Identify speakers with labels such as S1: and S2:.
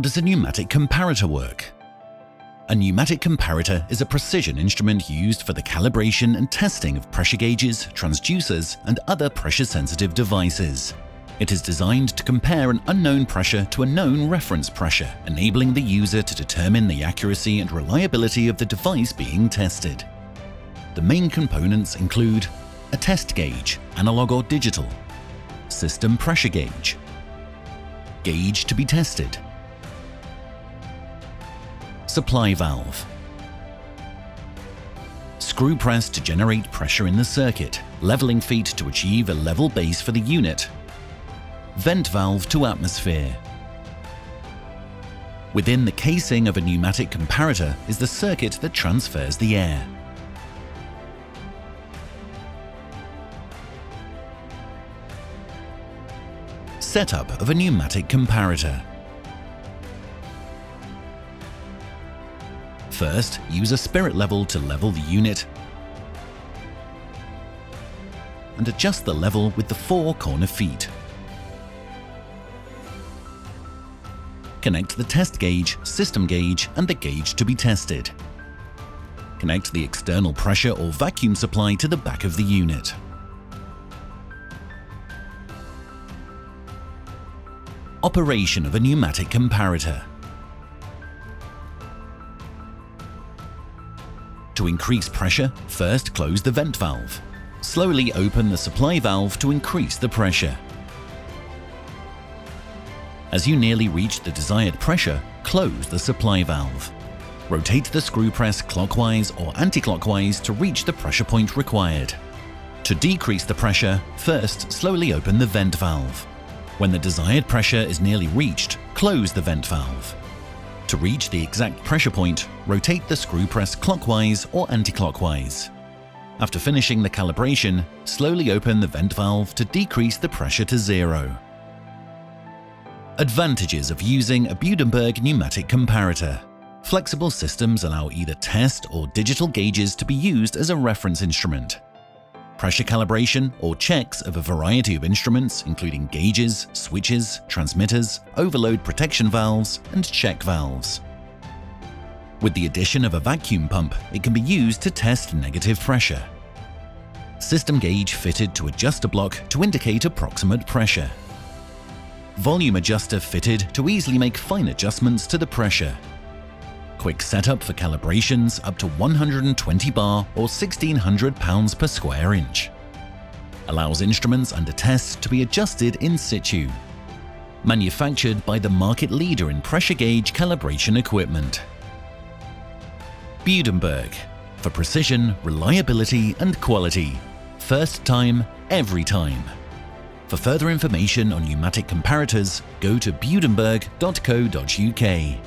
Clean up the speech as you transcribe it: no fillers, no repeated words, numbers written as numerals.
S1: How does a pneumatic comparator work? A pneumatic comparator is a precision instrument used for the calibration and testing of pressure gauges, transducers, and other pressure-sensitive devices. It is designed to compare an unknown pressure to a known reference pressure, enabling the user to determine the accuracy and reliability of the device being tested. The main components include a test gauge, analog or digital, system pressure gauge, gauge to be tested, supply valve, screw press to generate pressure in the circuit, leveling feet to achieve a level base for the unit, vent valve to atmosphere. Within the casing of a pneumatic comparator is the circuit that transfers the air. Setup of a pneumatic comparator. First, use a spirit level to level the unit and adjust the level with the 4 corner feet. Connect the test gauge, system gauge, and the gauge to be tested. Connect the external pressure or vacuum supply to the back of the unit. Operation of a pneumatic comparator. To increase pressure, first close the vent valve. Slowly open the supply valve to increase the pressure. As you nearly reach the desired pressure, close the supply valve. Rotate the screw press clockwise or anti-clockwise to reach the pressure point required. To decrease the pressure, first slowly open the vent valve. When the desired pressure is nearly reached, close the vent valve. To reach the exact pressure point, rotate the screw press clockwise or anti-clockwise. After finishing the calibration, slowly open the vent valve to decrease the pressure to 0. Advantages of using a Budenberg pneumatic comparator. Flexible systems allow either test or digital gauges to be used as a reference instrument. Pressure calibration or checks of a variety of instruments including gauges, switches, transmitters, overload protection valves, and check valves. With the addition of a vacuum pump, it can be used to test negative pressure. System gauge fitted to adjuster block to indicate approximate pressure. Volume adjuster fitted to easily make fine adjustments to the pressure. Quick setup for calibrations up to 120 bar or 1600 pounds per square inch. Allows instruments under test to be adjusted in situ. Manufactured by the market leader in pressure gauge calibration equipment. Budenberg, for precision, reliability and quality. First time, every time. For further information on pneumatic comparators, go to budenberg.co.uk.